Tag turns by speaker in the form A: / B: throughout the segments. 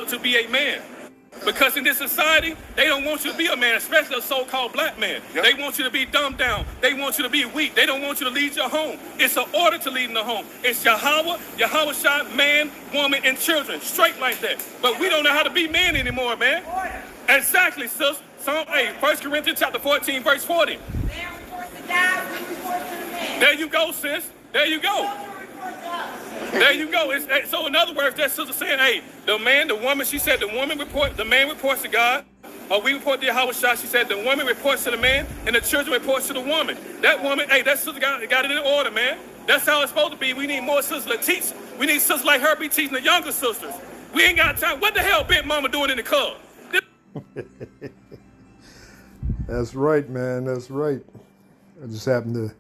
A: father to be a man. Because in this society, they don't want you to be a man, especially a so-called black man. Yep. They want you to be dumbed down. They want you to be weak. They don't want you to lead your home. It's an order to lead in the home. It's Yahweh shot, man, woman, and children. Straight like that. But we don't know how to be men anymore, man. Exactly, sis. Psalm 8, 1 Corinthians chapter 14, verse 40. There you go, sis. There you go. There you go. So in other words, that sister saying, hey, the man, the woman, she said the man reports to God, or we report to Yahweh Shah. She said the woman reports to the man, and the children reports to the woman. That woman, hey, that sister got it in order, man. That's how it's supposed to be. We need more sisters to teach. We need sisters like her be teaching the younger sisters. We ain't got time. What the hell Big Mama doing in the club?
B: That's right, man. That's right. I just happened to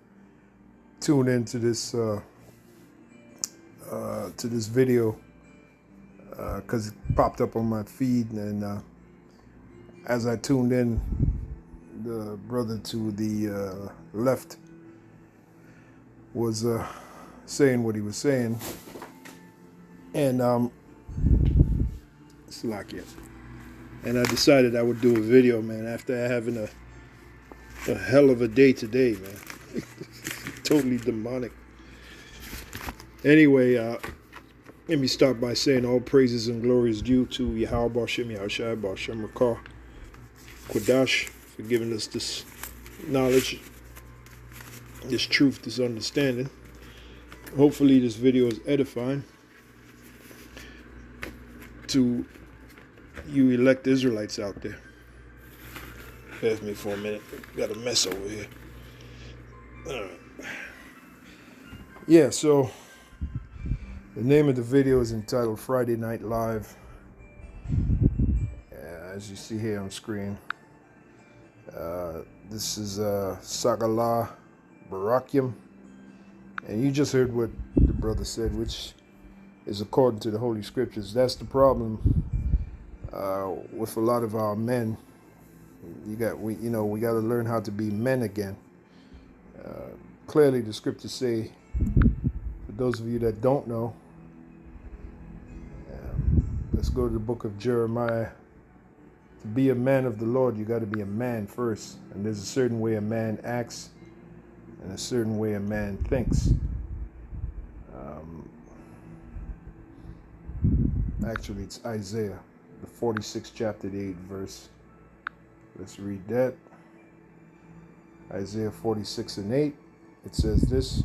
B: tune into this video because it popped up on my feed, and as I tuned in, the brother to the left was saying what he was saying, and Slakia. And I decided I would do a video, man, after having a hell of a day today, man. Totally demonic. Anyway, let me start by saying all praises and glory is due to Yahweh Bashem Yahushai Bashem Rakah Quadash for giving us this knowledge, this truth, this understanding. Hopefully this video is edifying to you elect Israelites out there. Bear with me for a minute. Got a mess over here. All right. Yeah, so the name of the video is entitled Friday Night Live. As you see here on screen. This is Sagala Barakium. And you just heard what the brother said, which is according to the Holy Scriptures. That's the problem with a lot of our men. We got to learn how to be men again. Clearly, the Scriptures say, for those of you that don't know, let's go to the book of Jeremiah. To be a man of the Lord, you got to be a man first. And there's a certain way a man acts and a certain way a man thinks. Actually, it's Isaiah, the 46th chapter, the 8th verse. Let's read that. Isaiah 46 and 8. It says this: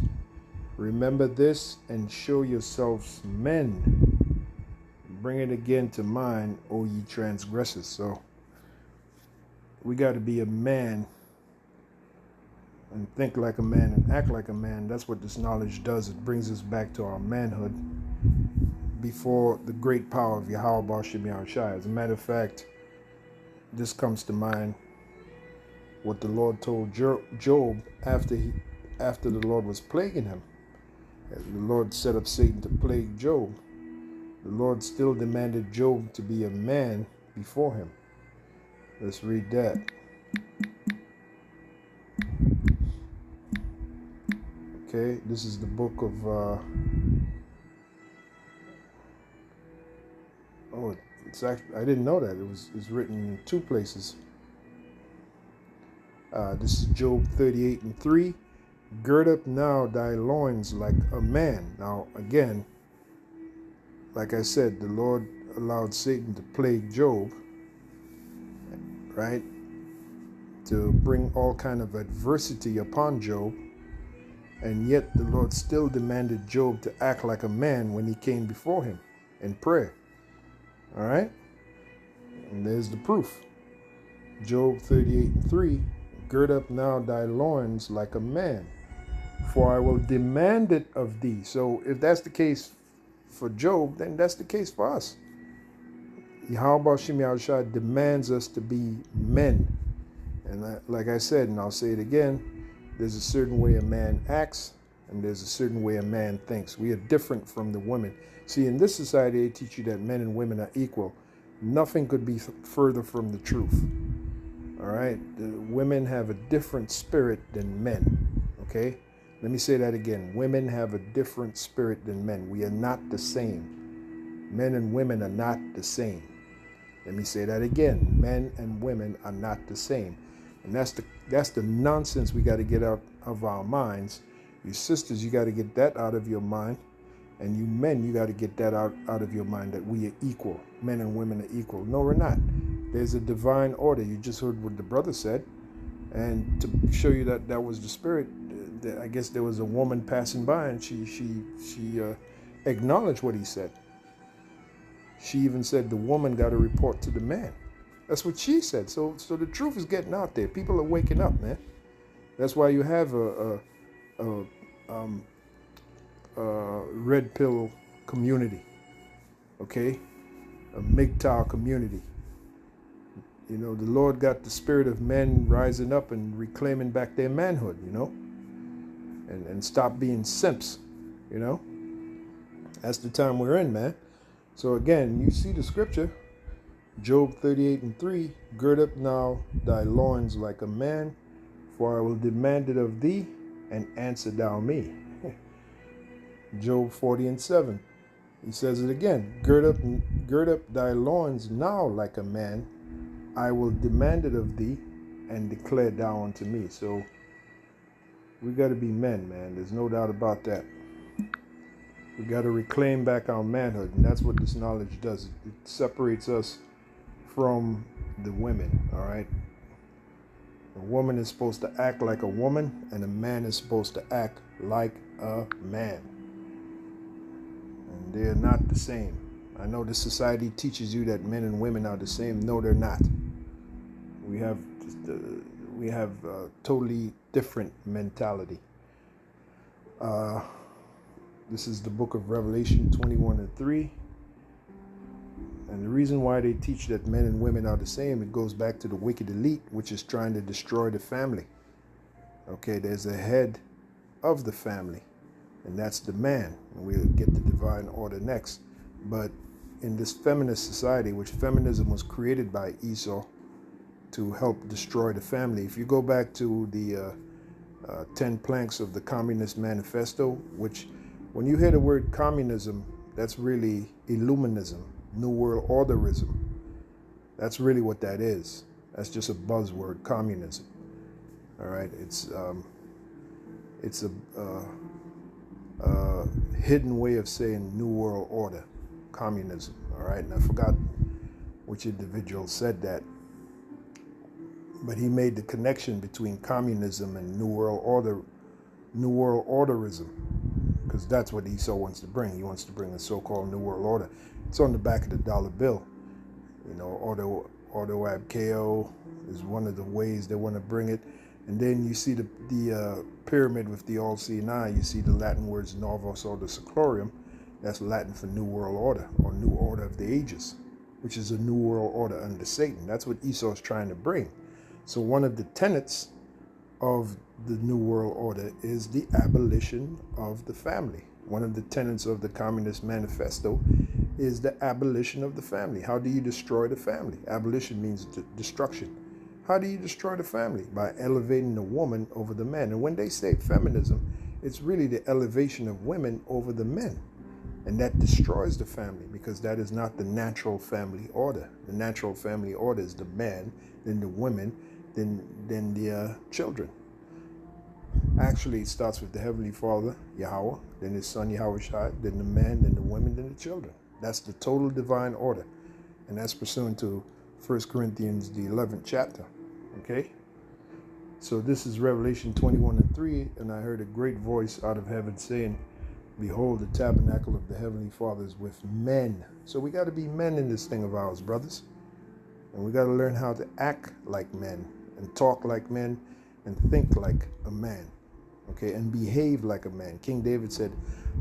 B: remember this and show yourselves men. Bring it again to mind, O ye transgressors. So we got to be a man and think like a man and act like a man. That's what this knowledge does. It brings us back to our manhood before the great power of Yahweh Bashem Yahushai. As a matter of fact, this comes to mind what the Lord told Job after the Lord was plaguing him. As the Lord set up Satan to plague Job, the Lord still demanded Job to be a man before him. Let's read that. Okay, this is the book of it's actually, I didn't know that it's written in two places. This is Job 38 and 3. Gird up now thy loins like a man. Now again, like I said, the Lord allowed Satan to plague Job, right? To bring all kind of adversity upon Job. And yet the Lord still demanded Job to act like a man when he came before him in prayer. All right? And there's the proof. Job 38 and 3. Gird up now thy loins like a man, for I will demand it of thee. So if that's the case for Job, then that's the case for us. Yahweh Bashem Yahushua demands us to be men. And like I said, and I'll say it again, there's a certain way a man acts, and there's a certain way a man thinks. We are different from the women. See, in this society, they teach you that men and women are equal. Nothing could be further from the truth. All right? The women have a different spirit than men. Okay? Let me say that again. Women have a different spirit than men. We are not the same. Men and women are not the same. Let me say that again. Men and women are not the same. And that's the nonsense we got to get out of our minds. You sisters, you got to get that out of your mind. And you men, you got to get that out of your mind, that we are equal. Men and women are equal. No, we're not. There's a divine order. You just heard what the brother said. And to show you that that was the spirit, I guess there was a woman passing by, and she acknowledged what he said. She even said the woman got to report to the man. That's what she said. So the truth is getting out there. People are waking up, man. That's why you have a red pill community, okay? A MGTOW community. You know, the Lord got the spirit of men rising up and reclaiming back their manhood, you know, and stop being simps, you know. That's the time we're in, man. So again, you see the scripture, Job 38:3, gird up now thy loins like a man, for I will demand it of thee, and answer thou me. Job 40:7, he says it again, gird up thy loins now like a man, I will demand it of thee, and declare thou unto me. So we got to be men, man. There's no doubt about that. We got to reclaim back our manhood, and that's what this knowledge does. It separates us from the women, all right? A woman is supposed to act like a woman, and a man is supposed to act like a man. And they're not the same. I know the society teaches you that men and women are the same. No, they're not. We have totally different mentality. This is the book of Revelation 21:3. And the reason why they teach that men and women are the same, it goes back to the wicked elite, which is trying to destroy the family. Okay, there's a head of the family, and that's the man. And we'll get the divine order next. But in this feminist society, which feminism was created by Esau to help destroy the family. If you go back to the 10 planks of the Communist Manifesto, which when you hear the word communism, that's really Illuminism, New World Orderism. That's really what that is. That's just a buzzword, communism. All right, it's a hidden way of saying New World Order, communism. All right, and I forgot which individual said that, but he made the connection between communism and New World Orderism, because that's what Esau wants to bring. He wants to bring a so-called New World Order. It's on the back of the dollar bill. You know, Ordo ab Chao is one of the ways they want to bring it. And then you see the pyramid with the all-seeing eye. You see the Latin words Novus Ordo Seclorum. That's Latin for New World Order, or New Order of the Ages, which is a New World Order under Satan. That's what Esau is trying to bring. So one of the tenets of the New World Order is the abolition of the family. One of the tenets of the Communist Manifesto is the abolition of the family. How do you destroy the family? Abolition means destruction. How do you destroy the family? By elevating the woman over the man. And when they say feminism, it's really the elevation of women over the men. And that destroys the family, because that is not the natural family order. The natural family order is the man, then the women, then the children. Actually, it starts with the Heavenly Father, Yahweh, then His Son, Yahweh Shai, then the man, then the women, then the children. That's the total divine order. And that's pursuant to 1 Corinthians, the 11th chapter. Okay? So this is Revelation 21:3, and I heard a great voice out of heaven saying, behold, the tabernacle of the Heavenly Father is with men. So we got to be men in this thing of ours, brothers. And we got to learn how to act like men, and talk like men, and think like a man. Okay, and behave like a man. King David said,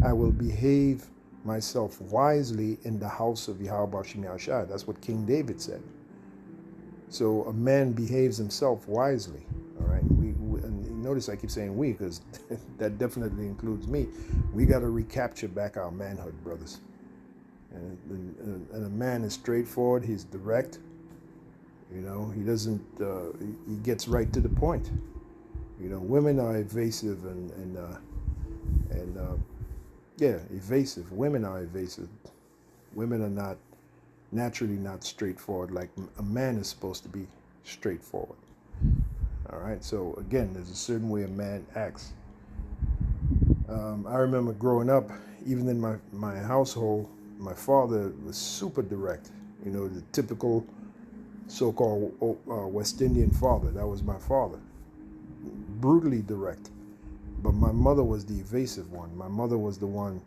B: I will behave myself wisely in the house of Yahweh Shem Yahshai. That's what King David said. So a man behaves himself wisely. All right, and notice I keep saying we, because that definitely includes me. We got to recapture back our manhood, brothers. And a man is straightforward. He's direct. You know, he doesn't. He gets right to the point. You know, women are evasive evasive. Women are evasive. Women are not naturally not straightforward like a man is supposed to be straightforward. All right, so again, there's a certain way a man acts. I remember growing up, even in my household, my father was super direct. You know, the typical so-called West Indian father. That was my father. Brutally direct. But my mother was the evasive one. My mother was the one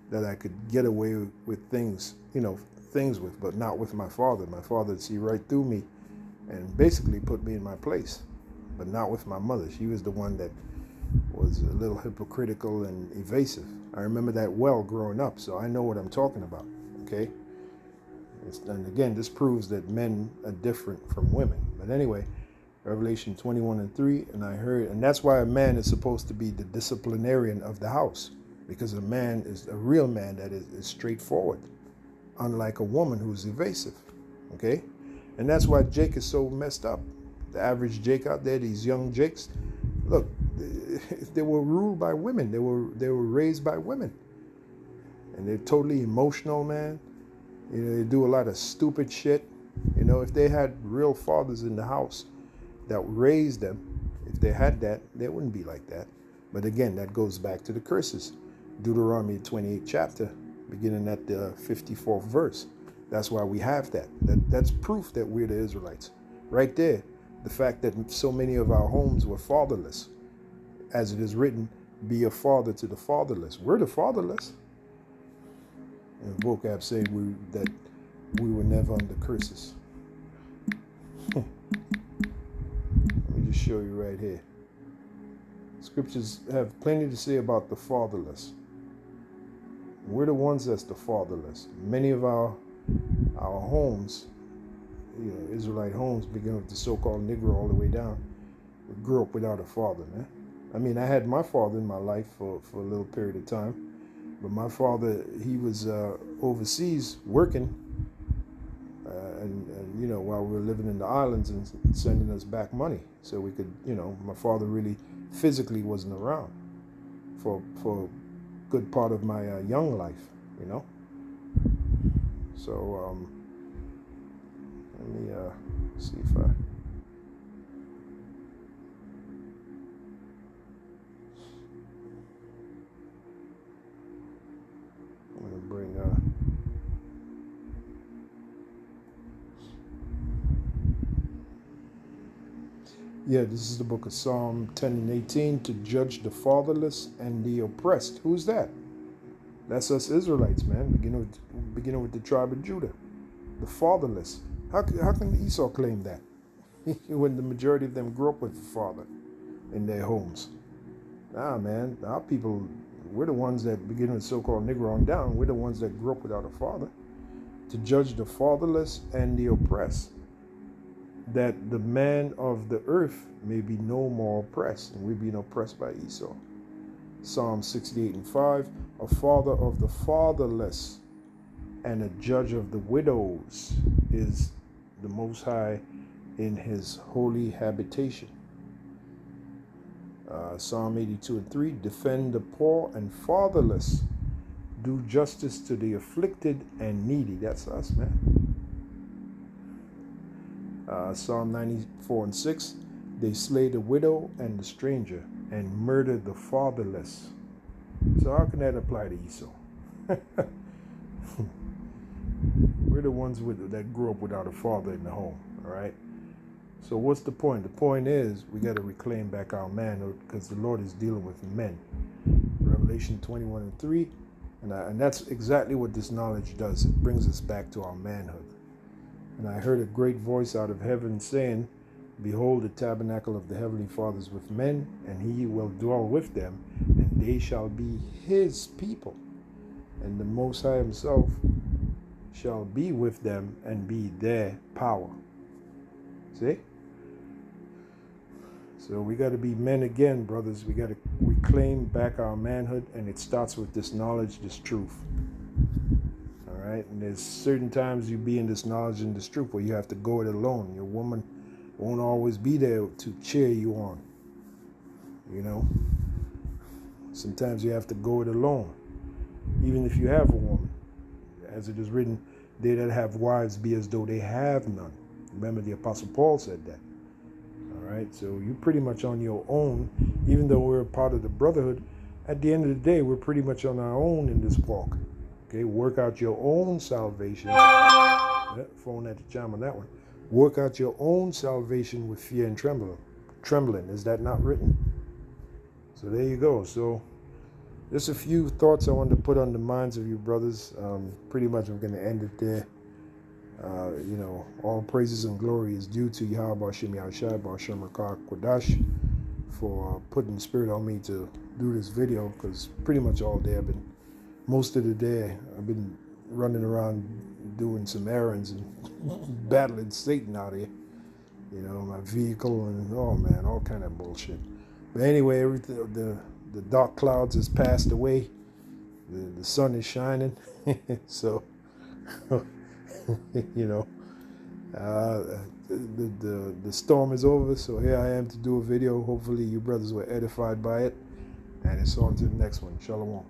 B: that I could get away with things, with, but not with my father. My father would see right through me and basically put me in my place, but not with my mother. She was the one that was a little hypocritical and evasive. I remember that well growing up, so I know what I'm talking about, okay? And again, this proves that men are different from women. But anyway, Revelation 21:3, and that's why a man is supposed to be the disciplinarian of the house, because a man is a real man that is straightforward, unlike a woman who's evasive, okay? And that's why Jake is so messed up. The average Jake out there, these young Jakes, look, they were ruled by women. They were raised by women. And they're totally emotional, man. They do a lot of stupid shit. If they had real fathers in the house that raised them, if they had that, they wouldn't be like that. But again, that goes back to the curses. Deuteronomy 28 chapter, beginning at the 54th verse. That's why we have that. That's proof that we're the Israelites. Right there, the fact that so many of our homes were fatherless. As it is written, be a father to the fatherless. We're the fatherless. And vocab saying that we were never under curses. Let me just show you right here. Scriptures have plenty to say about the fatherless. We're the ones that's the fatherless. Many of our homes, Israelite homes, beginning with the so-called Negro all the way down, we grew up without a father, man. I mean, I had my father in my life for a little period of time, but my father, he was overseas working, and while we were living in the islands and sending us back money, so we could, my father really physically wasn't around for a good part of my young life, So let me see if I. I'm going to bring this is the book of Psalm 10 and 18, to judge the fatherless and the oppressed. Who's that? That's us Israelites, man, beginning with the tribe of Judah. The fatherless. How can Esau claim that when the majority of them grew up with the father in their homes? Nah, man, our people, we're the ones that, beginning with so-called Negro on down, we're the ones that grew up without a father. To judge the fatherless and the oppressed, that the man of the earth may be no more oppressed, and we're being oppressed by Esau. Psalm 68:5, a father of the fatherless and a judge of the widows is the Most High in his holy habitation. Psalm 82:3, defend the poor and fatherless, do justice to the afflicted and needy. That's us, man. Psalm 94:6, they slay the widow and the stranger and murder the fatherless. So how can that apply to Esau? We're the ones that grew up without a father in the home, all right? So what's the point? The point is we got to reclaim back our manhood, because the Lord is dealing with men. Revelation 21:3, and that's exactly what this knowledge does. It brings us back to our manhood. And I heard a great voice out of heaven saying, behold, the tabernacle of the heavenly Father is with men, and he will dwell with them, and they shall be his people. And the Most High himself shall be with them and be their power. See? So we got to be men again, brothers. We got to reclaim back our manhood, and it starts with this knowledge, this truth. All right? And there's certain times you be in this knowledge and this truth where you have to go it alone. Your woman won't always be there to cheer you on. Sometimes you have to go it alone. Even if you have a woman, as it is written, they that have wives be as though they have none. Remember, the Apostle Paul said that. All right, so you're pretty much on your own, even though we're a part of the brotherhood. At the end of the day, we're pretty much on our own in this walk. Okay, work out your own salvation. Yeah, phone at the jam on that one. Work out your own salvation with fear and trembling. Trembling, is that not written? So there you go. So just a few thoughts I wanted to put on the minds of you brothers. Pretty much I'm going to end it there. All praises and glory is due to Yahweh Shem Yahushai B'Shem Rakah Kodash for putting the spirit on me to do this video, because pretty much all day most of the day I've been running around doing some errands and battling Satan out here. My vehicle and all kind of bullshit. But anyway, everything, the dark clouds has passed away. The sun is shining. So the storm is over. So here I am to do a video. Hopefully you brothers were edified by it. And it's on to the next one. Shalom.